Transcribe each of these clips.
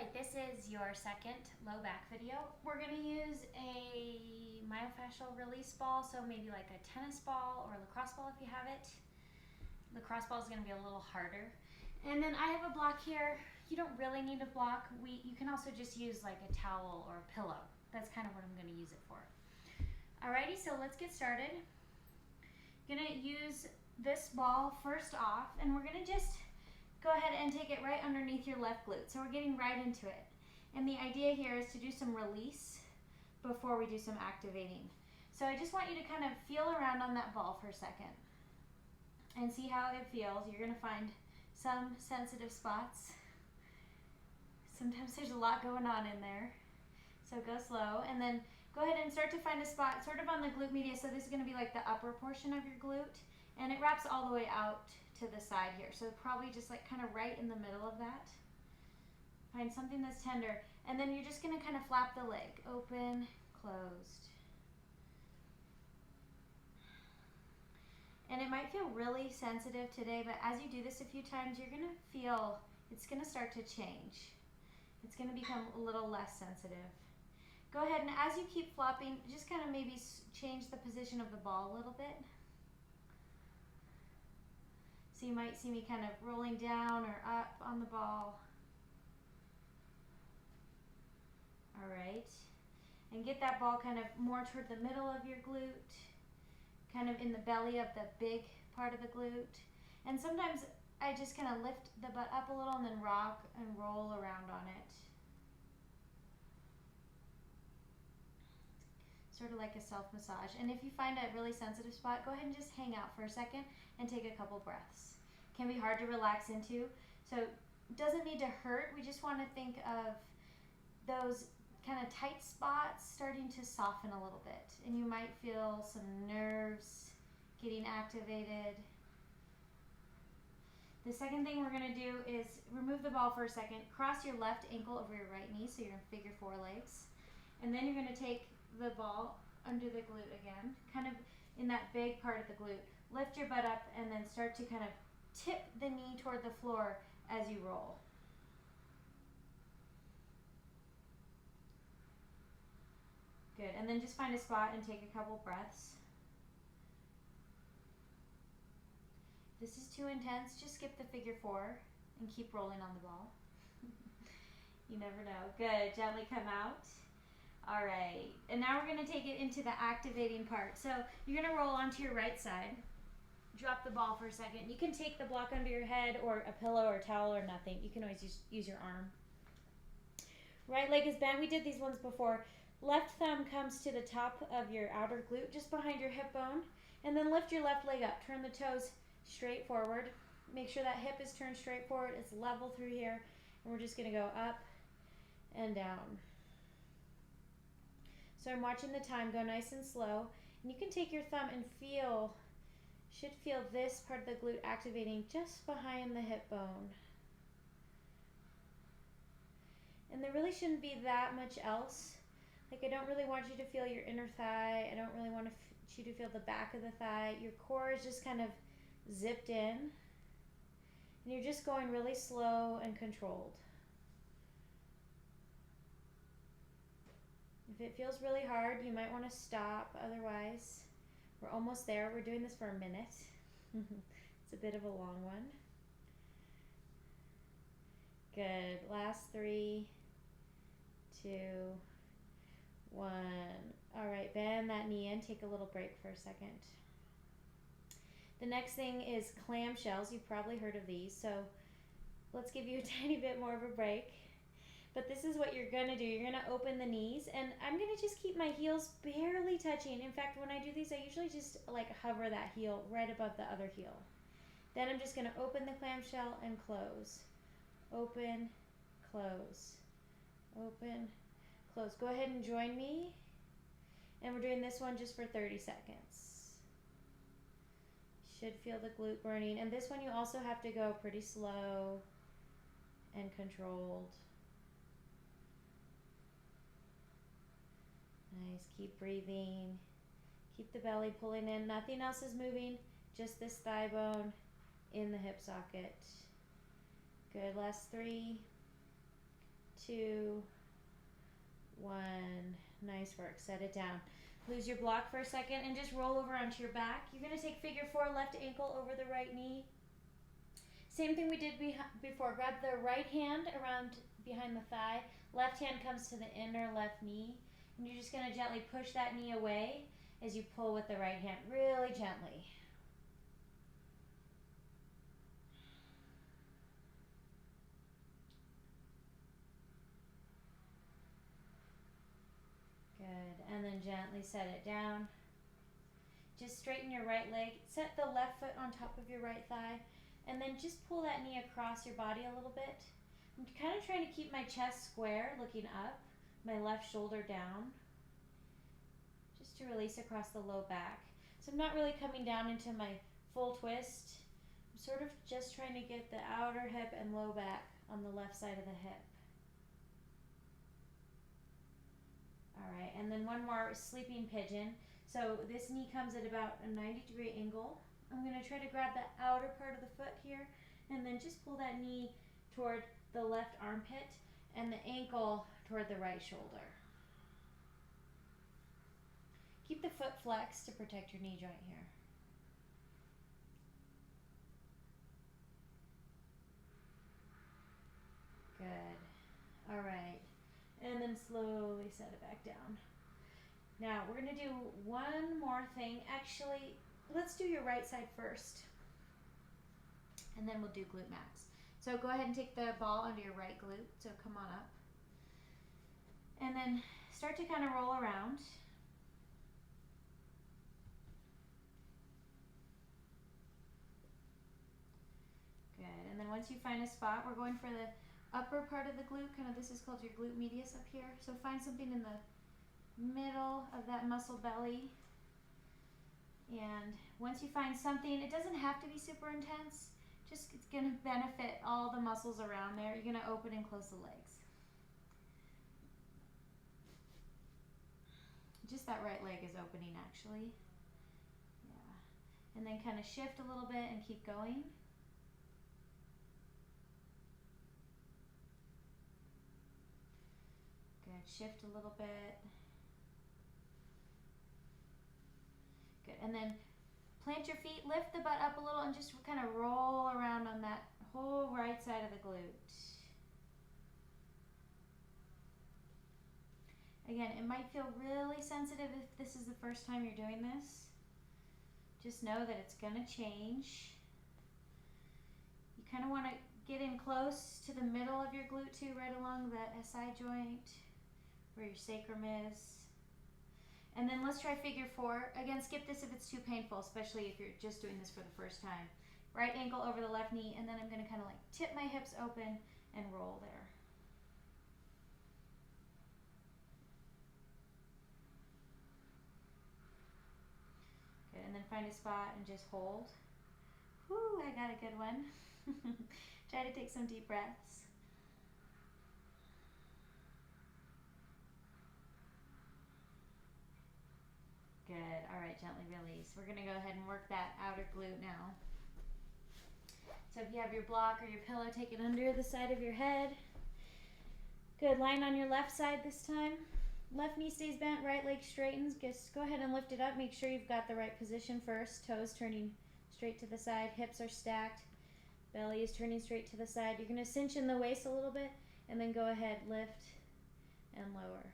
like this is your second low back video. We're gonna use a myofascial release ball, so maybe like a tennis ball or a lacrosse ball if you have it. Lacrosse ball is gonna be a little harder. And then I have a block here. You don't really need a block. You can also just use like a towel or a pillow. That's kind of what I'm gonna use it for. Alrighty, so let's get started. Gonna use this ball first off, and we're gonna just go ahead and take it right underneath your left glute. So we're getting right into it. And the idea here is to do some release before we do some activating. So I just want you to kind of feel around on that ball for a second and see how it feels. You're gonna find some sensitive spots. Sometimes there's a lot going on in there. So go slow, and then go ahead and start to find a spot sort of on the glute medius. So this is gonna be like the upper portion of your glute, and it wraps all the way out to the side here. So probably just like kind of right in the middle of that. Find something that's tender, and then you're just gonna kind of flap the leg, open, closed. And it might feel really sensitive today, but as you do this a few times, you're gonna feel it's gonna start to change. It's gonna become a little less sensitive. Go ahead, and as you keep flopping, just kind of maybe change the position of the ball a little bit. So you might see me kind of rolling down or up on the ball. All right. And get that ball kind of more toward the middle of your glute, kind of in the belly of the big part of the glute. And sometimes I just kind of lift the butt up a little and then rock and roll around on it. Sort of like a self-massage. And if you find a really sensitive spot, go ahead and just hang out for a second and take a couple breaths. It can be hard to relax into, so it doesn't need to hurt. We just want to think of those kind of tight spots starting to soften a little bit. And you might feel some nerves getting activated. The second thing we're going to do is remove the ball for a second. Cross your left ankle over your right knee, so you're in figure four legs. And then you're going to take the ball under the glute again, kind of in that big part of the glute. Lift your butt up and then start to kind of tip the knee toward the floor as you roll. Good, and then just find a spot and take a couple breaths. If this is too intense, just skip the figure four and keep rolling on the ball. You never know. Good, gently come out. All right, and now we're gonna take it into the activating part. So you're gonna roll onto your right side, drop the ball for a second. You can take the block under your head or a pillow or a towel or nothing. You can always use your arm. Right leg is bent. We did these ones before. Left thumb comes to the top of your outer glute, just behind your hip bone, and then lift your left leg up. Turn the toes straight forward. Make sure that hip is turned straight forward. It's level through here, and we're just gonna go up and down. So I'm watching the time go nice and slow, and you can take your thumb and should feel this part of the glute activating just behind the hip bone. And there really shouldn't be that much else. Like, I don't really want you to feel your inner thigh. I don't really want you to feel the back of the thigh. Your core is just kind of zipped in, and you're just going really slow and controlled. If it feels really hard, you might want to stop. Otherwise, we're almost there. We're doing this for a minute. It's a bit of a long one. Good. Last 3, 2, 1. All right, bend that knee in. Take a little break for a second. The next thing is clamshells. You've probably heard of these, so let's give you a tiny bit more of a break. But this is what you're gonna do. You're gonna open the knees, and I'm gonna just keep my heels barely touching. In fact, when I do these, I usually just like hover that heel right above the other heel. Then I'm just gonna open the clamshell and close. Open, close, open, close. Go ahead and join me. And we're doing this one just for 30 seconds. Should feel the glute burning. And this one you also have to go pretty slow and controlled. Nice, keep breathing. Keep the belly pulling in. Nothing else is moving, just this thigh bone in the hip socket. Good, last 3, 2, 1. Nice work. Set it down. Lose your block for a second and just roll over onto your back. You're going to take figure 4, left ankle over the right knee. Same thing we did before. Grab the right hand around behind the thigh. Left hand comes to the inner left knee. And you're just going to gently push that knee away as you pull with the right hand. Really gently. Good. And then gently set it down. Just straighten your right leg. Set the left foot on top of your right thigh. And then just pull that knee across your body a little bit. I'm kind of trying to keep my chest square, looking up, my left shoulder down, just to release across the low back. So I'm not really coming down into my full twist. I'm sort of just trying to get the outer hip and low back on the left side of the hip. All right, and then one more, sleeping pigeon. So this knee comes at about a 90-degree angle. I'm going to try to grab the outer part of the foot here and then just pull that knee toward the left armpit and the ankle toward the right shoulder. Keep the foot flexed to protect your knee joint here. Good. All right. And then slowly set it back down. Now we're going to do one more thing. Actually, let's do your right side first. And then we'll do glute max. So go ahead and take the ball under your right glute. So come on up. And then start to kind of roll around. Good. And then once you find a spot, we're going for the upper part of the glute. Kind of this is called your glute medius up here. So find something in the middle of that muscle belly. And once you find something, it doesn't have to be super intense. Just it's going to benefit all the muscles around there. You're going to open and close the legs. Just that right leg is opening actually. Yeah. And then kind of shift a little bit and keep going. Good. Shift a little bit. Good. And then plant your feet, lift the butt up a little, and just kind of roll around on that whole right side of the glute. Again, it might feel really sensitive if this is the first time you're doing this. Just know that it's going to change. You kind of want to get in close to the middle of your glute too, right along the SI joint where your sacrum is. And then let's try figure 4. Again, skip this if it's too painful, especially if you're just doing this for the first time. Right ankle over the left knee, and then I'm going to kind of like tip my hips open and roll there. Good, and then find a spot and just hold. Whoo, I got a good one. Try to take some deep breaths. Good. All right, gently release. We're going to go ahead and work that outer glute now. So if you have your block or your pillow, take it under the side of your head. Good. Lying on your left side this time. Left knee stays bent, right leg straightens. Just go ahead and lift it up. Make sure you've got the right position first. Toes turning straight to the side. Hips are stacked. Belly is turning straight to the side. You're going to cinch in the waist a little bit and then go ahead, lift and lower.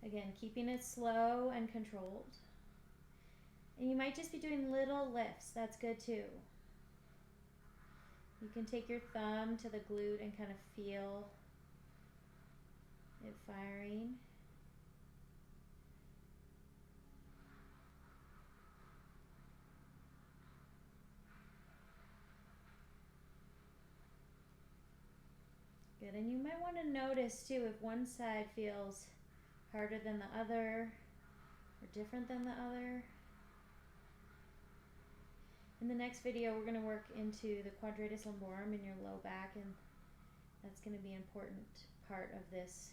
Again, keeping it slow and controlled. And you might just be doing little lifts. That's good too. You can take your thumb to the glute and kind of feel it firing. Good. And you might want to notice too if one side feels harder than the other or different than the other. In the next video, we're going to work into the quadratus lumborum in your low back, and that's going to be an important part of this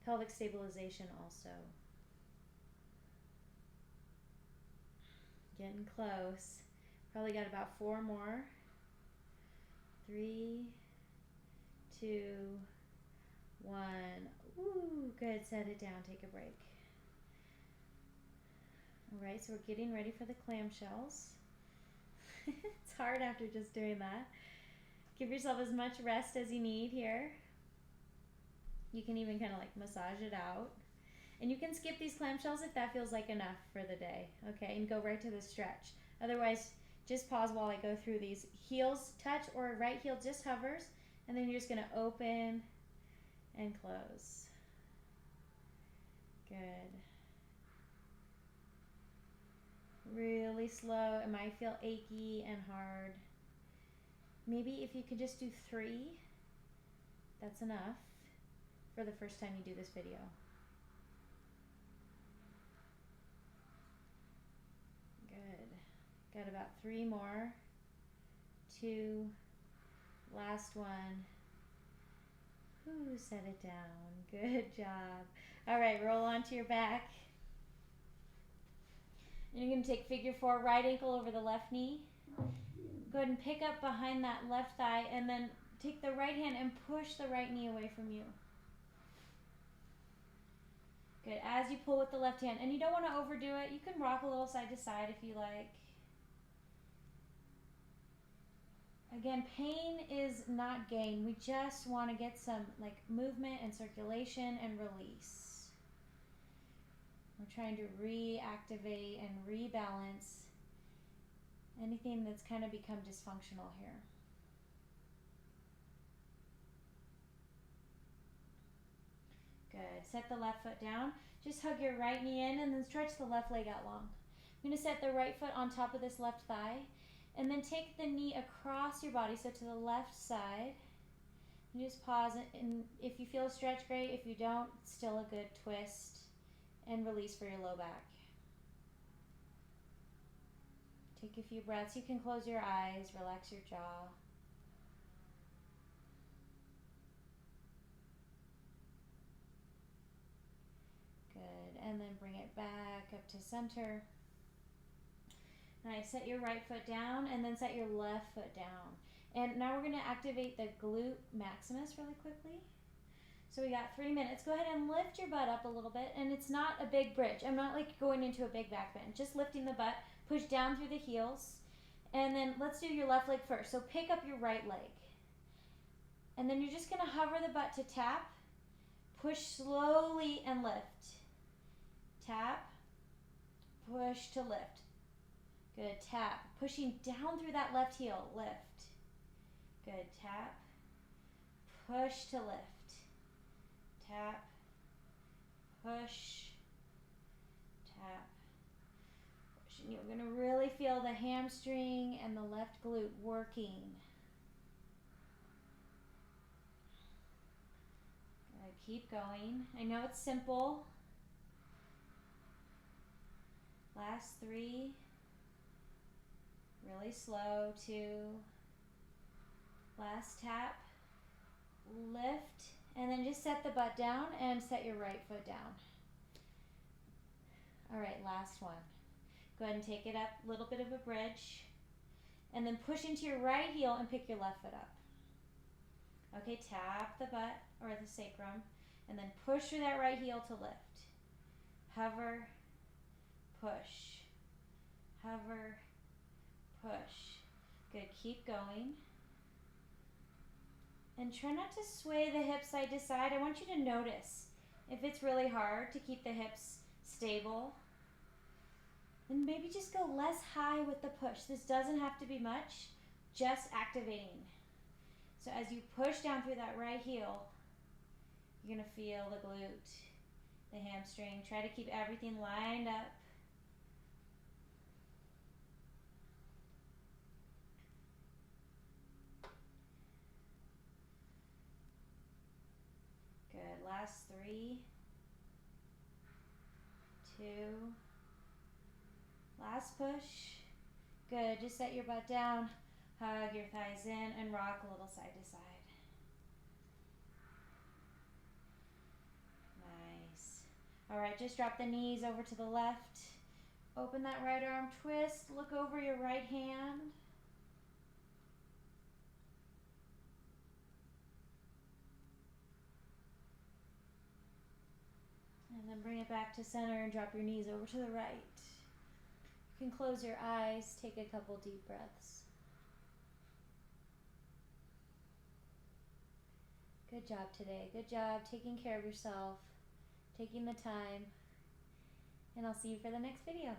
pelvic stabilization also. Getting close. Probably got about 4 more. 3, 2, 1. Ooh, good. Set it down. Take a break. All right, so we're getting ready for the clamshells. It's hard after just doing that. Give yourself as much rest as you need here. You can even kind of like massage it out. And you can skip these clamshells if that feels like enough for the day, okay? And go right to the stretch. Otherwise, just pause while I go through these. Heels touch or right heel just hovers, and then you're just gonna open and close. Good. Really slow. It might feel achy and hard. Maybe if you could just do 3, that's enough for the first time you do this video. Good. Got about 3 more. 2. Last one. Ooh, set it down. Good job. All right, roll onto your back. And you're going to take figure 4, right ankle over the left knee. Go ahead and pick up behind that left thigh and then take the right hand and push the right knee away from you. Good. As you pull with the left hand, and you don't want to overdo it, you can rock a little side to side if you like. Again, pain is not gain. We just want to get some like movement and circulation and release. We're trying to reactivate and rebalance anything that's kind of become dysfunctional here. Good. Set the left foot down. Just hug your right knee in and then stretch the left leg out long. I'm going to set the right foot on top of this left thigh and then take the knee across your body, so to the left side. And just pause, and if you feel a stretch, great. If you don't, still a good twist and release for your low back. Take a few breaths. You can close your eyes, relax your jaw. Good, and then bring it back up to center. Nice, set your right foot down and then set your left foot down. And now we're gonna activate the glute maximus really quickly. So we got 3 minutes. Go ahead and lift your butt up a little bit, and it's not a big bridge. I'm not like going into a big back bend, just lifting the butt, push down through the heels. And then let's do your left leg first. So pick up your right leg. And then you're just gonna hover the butt to tap, push slowly and lift. Tap, push to lift. Good, tap, pushing down through that left heel, lift. Good, tap, push to lift. Tap, push, tap, push. And you're gonna really feel the hamstring and the left glute working. Good, keep going. I know it's simple. Last 3. Really slow. 2. Last tap. Lift. And then just set the butt down and set your right foot down. All right, last one. Go ahead and take it up, a little bit of a bridge. And then push into your right heel and pick your left foot up. Okay, tap the butt or the sacrum. And then push through that right heel to lift. Hover, push. Hover, push. Good, keep going. And try not to sway the hips side to side. I want you to notice if it's really hard to keep the hips stable. Then maybe just go less high with the push. This doesn't have to be much, just activating. So as you push down through that right heel, you're gonna feel the glute, the hamstring. Try to keep everything lined up. Good, last 3, 2, last push. Good, just set your butt down, hug your thighs in, and rock a little side to side. Nice. All right, just drop the knees over to the left. Open that right arm, twist, look over your right hand. then bring it back to center and drop your knees over to the right. You can close your eyes, take a couple deep breaths. Good job today. Good job taking care of yourself, taking the time, and I'll see you for the next video.